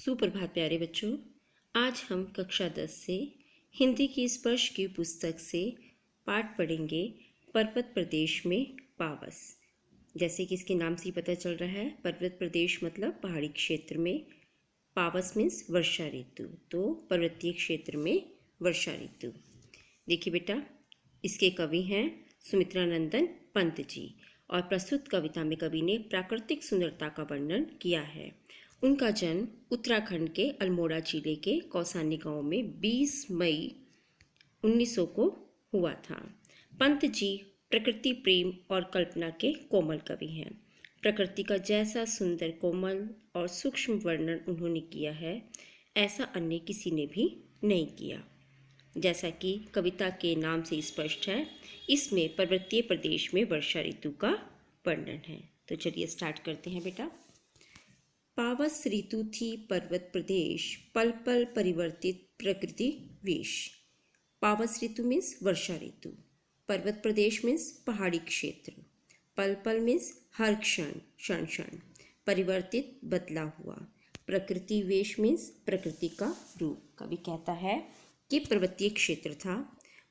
सुप्रभात प्यारे बच्चों। आज हम कक्षा 10 से हिंदी की स्पर्श की पुस्तक से पाठ पढ़ेंगे पर्वत प्रदेश में पावस। जैसे कि इसके नाम से ही पता चल रहा है, पर्वत प्रदेश मतलब पहाड़ी क्षेत्र में, पावस मीन्स वर्षा ऋतु, तो पर्वतीय क्षेत्र में वर्षा ऋतु। देखिए बेटा, इसके कवि हैं सुमित्रा नंदन पंत जी, और प्रस्तुत कविता में कवि ने प्राकृतिक सुंदरता का वर्णन किया है। उनका जन्म उत्तराखंड के अल्मोड़ा जिले के कौसानी गांव में 20 मई 1900 को हुआ था। पंत जी प्रकृति प्रेम और कल्पना के कोमल कवि हैं। प्रकृति का जैसा सुंदर, कोमल और सूक्ष्म वर्णन उन्होंने किया है, ऐसा अन्य किसी ने भी नहीं किया। जैसा कि कविता के नाम से स्पष्ट है, इसमें पर्वतीय प्रदेश में वर्षा ऋतु का वर्णन है। तो चलिए स्टार्ट करते हैं बेटा। पावस ऋतु थी पर्वत प्रदेश, पल पल परिवर्तित प्रकृति वेश। पावस ऋतु मीन्स वर्षा ऋतु, पर्वत प्रदेश मीन्स पहाड़ी क्षेत्र, पल पल मीन्स हर क्षण, क्षण क्षण, परिवर्तित बदला हुआ, प्रकृति वेश मीन्स प्रकृति का रूप। कवि कहता है कि पर्वतीय क्षेत्र था,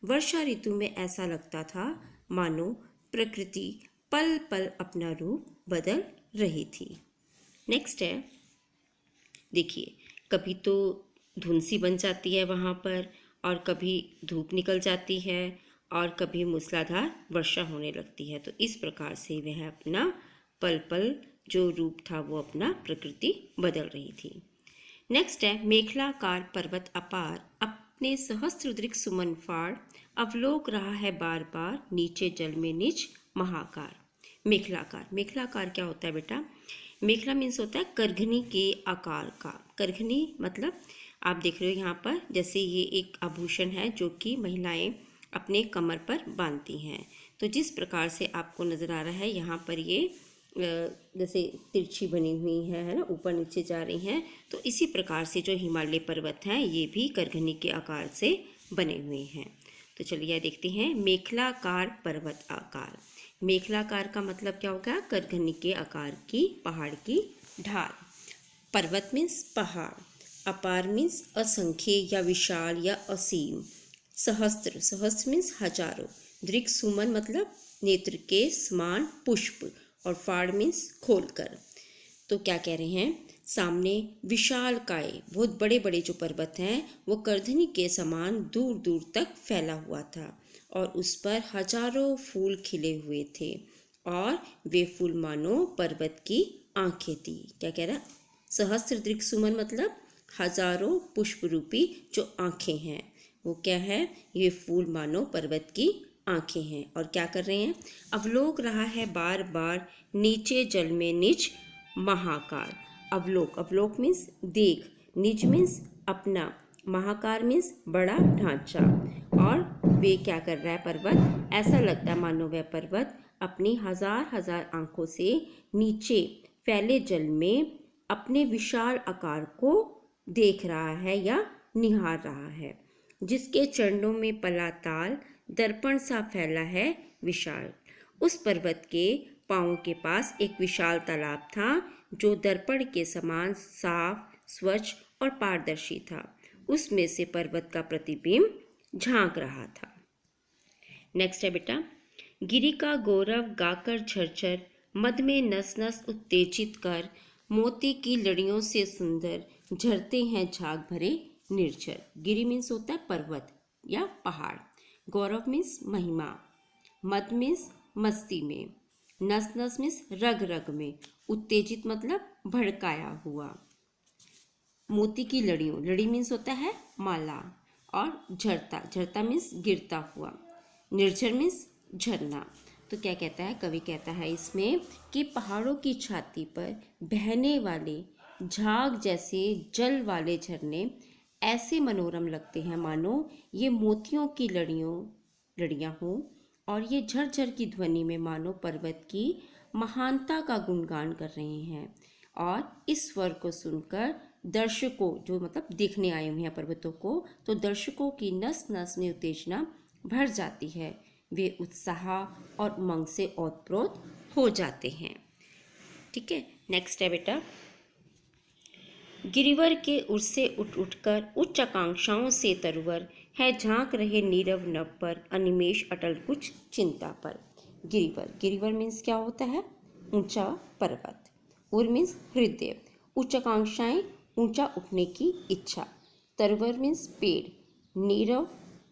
वर्षा ऋतु में ऐसा लगता था मानो प्रकृति पल पल अपना रूप बदल रही थी। नेक्स्ट है, देखिए, कभी तो धुंध सी बन जाती है वहाँ पर, और कभी धूप निकल जाती है, और कभी मूसलाधार वर्षा होने लगती है। तो इस प्रकार से वह अपना पल पल जो रूप था वो अपना प्रकृति बदल रही थी। नेक्स्ट है, मेखलाकार पर्वत अपार, अपने सहस्त्रदृक् सुमन फाड़, अवलोक रहा है बार बार, नीचे जल में निज महाकार। मेखलाकार, मेखलाकार क्या होता है बेटा? मेखला मीन्स होता है करघनी के आकार का। करघनी मतलब आप देख रहे हो यहाँ पर, जैसे ये एक आभूषण है जो कि महिलाएं अपने कमर पर बांधती हैं। तो जिस प्रकार से आपको नज़र आ रहा है यहाँ पर, ये जैसे तिरछी बनी हुई है ना, ऊपर नीचे जा रही हैं, तो इसी प्रकार से जो हिमालय पर्वत हैं ये भी करघनी के आकार से बने हुए हैं। तो चलिए देखते हैं, मेखलाकार पर्वत आकार। मेखलाकार का मतलब क्या होगा? करघनी के आकार की पहाड़ की ढाल। पर्वत मीन्स पहाड़, अपार मीन्स असंख्य या विशाल या असीम, सहस्त्र, सहस्त्र मीन्स हजारों, दृक् सुमन मतलब नेत्र के समान पुष्प, और फाड़ मीन्स खोलकर। तो क्या कह रहे हैं? सामने विशाल काय, बहुत बड़े बड़े जो पर्वत हैं वो करधनी के समान दूर दूर तक फैला हुआ था, और उस पर हजारों फूल खिले हुए थे, और वे फूल मानो पर्वत की आंखें थी। क्या कह रहा? सहस्त्र दृक् सुमन मतलब हजारों पुष्प रूपी जो आंखें हैं वो क्या है? ये फूल मानो पर्वत की आंखें हैं। और क्या कर रहे हैं? अवलोक रहा है बार बार, नीचे जल में निज महाकार। अवलोक, अवलोक मीन्स देख, निज मीन्स अपना, महाकार मीन्स बड़ा ढांचा। और वे क्या कर रहा है पर्वत? ऐसा लगता है मानो वह पर्वत अपनी हजार हजार आंखों से नीचे फैले जल में अपने विशाल आकार को देख रहा है या निहार रहा है, जिसके चरणों में पला ताल दर्पण सा फैला है विशाल। उस पर्वत के पांवों के पास एक विशाल तालाब था जो दर्पण के समान साफ, स्वच्छ और पारदर्शी था। उसमें से पर्वत का प्रतिबिंब झांक रहा था। नेक्स्ट है बेटा, गिरि का गौरव गाकर झरझर, मद में नस नस उत्तेजित कर, मोती की लड़ियों से सुंदर झरते हैं झाग भरे निर्झर। गिरि मीन्स होता है पर्वत या पहाड़, गौरव मीन्स महिमा, मद मीन्स मस्ती में, नस नस मीन्स रग रग में, उत्तेजित मतलब भड़काया हुआ, मोती की लड़ियों, लड़ी मीन्स होता है माला, और झरता, झरता मीन्स गिरता हुआ, निर्झर मीन्स झरना। तो क्या कहता है कवि? कहता है इसमें कि पहाड़ों की छाती पर बहने वाले झाग जैसे जल वाले झरने ऐसे मनोरम लगते हैं मानो ये मोतियों की लड़ियां हों, और ये झरझर की ध्वनि में मानो पर्वत की महानता का गुणगान कर रहे हैं। और इस स्वर को सुनकर दर्शकों, जो मतलब देखने आए हुए हैं पर्वतों को, तो दर्शकों की नस नस में उत्तेजना भर जाती है, वे उत्साह और उमंग से ओतप्रोत हो जाते हैं। ठीक है, नेक्स्ट है बेटा, गिरिवर के उर से उठ उठकर उच्च आकांक्षाओं से तरुवर है, झांक रहे नीरव नभ पर अनिमेष अटल कुछ चिंता पर। गिरिवर, गिरिवर मीन्स क्या होता है? ऊंचा पर्वत। उर मीन्स हृदय, उच्च आकांक्षाएं, ऊंचा उठने की इच्छा। तरुवर मीन्स पेड़, नीरव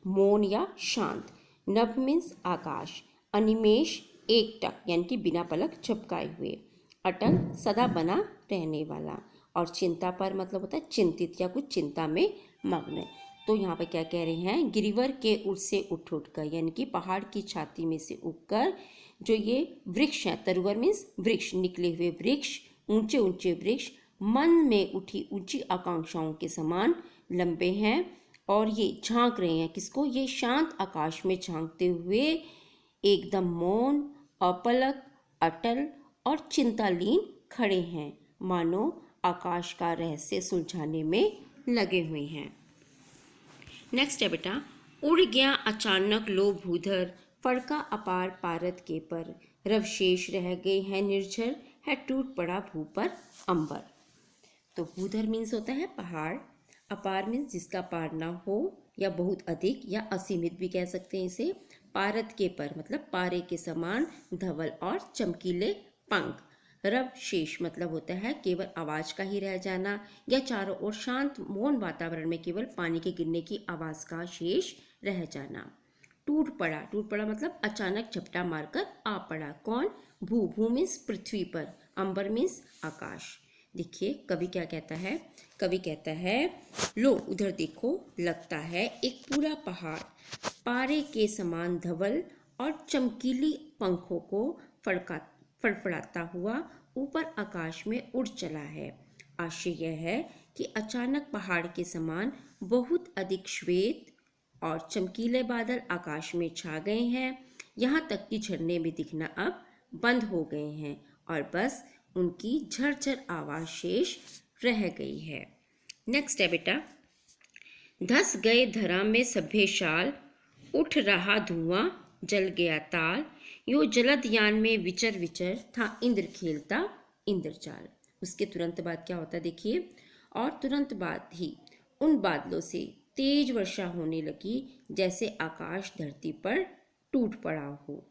मौन या शांत। नभ मीन्स आकाश, अनिमेष एकटक यानी कि बिना पलक झपकाए हुए। अटल सदा बना रहने वाला। और चिंता पर मतलब होता है चिंतित या कुछ चिंता में मग्न। तो यहाँ पे क्या कह रहे हैं? गिरिवर के उर से उठ उठकर यानी कि पहाड़ की छाती में से उठकर जो ये वृक्ष हैं, तरुवर मीन्स वृक्ष, निकले हुए वृक्ष, ऊंचे ऊंचे वृक्ष मन में उठी ऊंची आकांक्षाओं के समान लंबे हैं और ये झांक रहे हैं किसको? ये शांत आकाश में झांकते हुए एकदम मौन, अपलक, अटल और चिंतालीन खड़े हैं, मानो आकाश का रहस्य सुलझाने में लगे हुए हैं। नेक्स्ट है बेटा, उड़ गया अचानक लो भूधर, फड़का अपार पारद के पर, रवशेष रह गए हैं निर्झर, है टूट पड़ा भू पर अंबर। तो भूधर मीन्स होता है पहाड़, अपार मीन्स जिसका पार ना हो या बहुत अधिक या असीमित भी कह सकते हैं इसे। पारद के पर मतलब पारे के समान धवल और चमकीले पंख। रव शेष मतलब होता है केवल आवाज का ही रह जाना या चारों ओर शांत मौन वातावरण में केवल पानी के गिरने की आवाज का शेष रह जाना। टूट पड़ा, टूट पड़ा मतलब अचानक झपटा मारकर आ पड़ा। कौन? भू, भू मीन्स पृथ्वी पर, अंबर मीन्स आकाश। देखिए कवि क्या कहता है? कवि कहता है, लो उधर देखो, लगता है एक पूरा पहाड़ पारे के समान धवल और चमकीली पंखों को फड़फड़ाता हुआ ऊपर आकाश में उड़ चला है। आशय यह है कि अचानक पहाड़ के समान बहुत अधिक श्वेत और चमकीले बादल आकाश में छा गए हैं, यहाँ तक कि झरने में दिखना अब बंद हो गए हैं और बस उनकी झरझर आवाज शेष रह गई है। नेक्स्ट है बेटा, धस गए धरा में सभे शाल, उठ रहा धुआं जल गया ताल, यो जलद यान में विचर विचर, था इंद्र खेलता इंद्रजाल। उसके तुरंत बाद क्या होता है देखिए, और तुरंत बाद ही उन बादलों से तेज वर्षा होने लगी जैसे आकाश धरती पर टूट पड़ा हो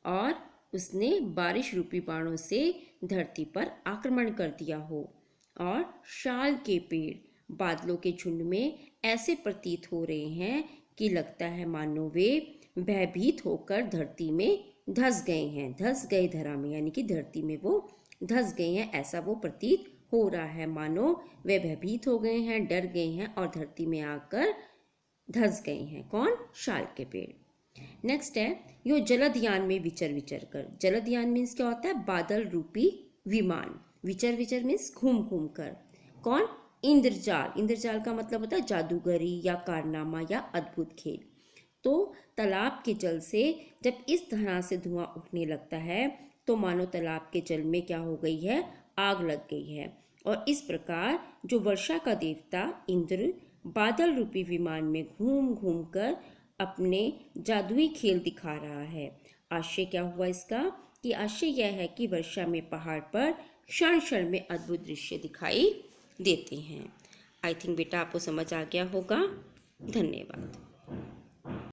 और उसने बारिश रूपी बाणों से धरती पर आक्रमण कर दिया हो। और शाल के पेड़ बादलों के झुंड में ऐसे प्रतीत हो रहे हैं कि लगता है मानो वे भयभीत होकर धरती में धस गए हैं। धस गए धरा में यानी कि धरती में वो धस गए हैं, ऐसा वो प्रतीत हो रहा है, मानो वे भयभीत हो गए हैं, डर गए हैं और धरती में आकर धस गए हैं। कौन? शाल के पेड़। नेक्स्ट है, यो जलद यान में विचर विचर कर। जलद यान मीन्स क्या होता है? बादल रूपी विमान। विचर विचर मीन्स घूम घूम कर। कौन? इंद्रजाल। इंद्रजाल का मतलब होता है जादूगरी या कारनामा या अद्भुत खेल। तो तालाब के जल से जब इस तरह से धुआं उठने लगता है तो मानो तालाब के जल में क्या हो गई है? आग लग गई है। और इस प्रकार जो वर्षा का देवता इंद्र बादल रूपी विमान में घूम घूम कर अपने जादुई खेल दिखा रहा है। आशय क्या हुआ इसका? कि आशय यह है कि वर्षा में पहाड़ पर क्षण क्षण में अद्भुत दृश्य दिखाई देते हैं। आई थिंक बेटा आपको समझ आ गया होगा। धन्यवाद।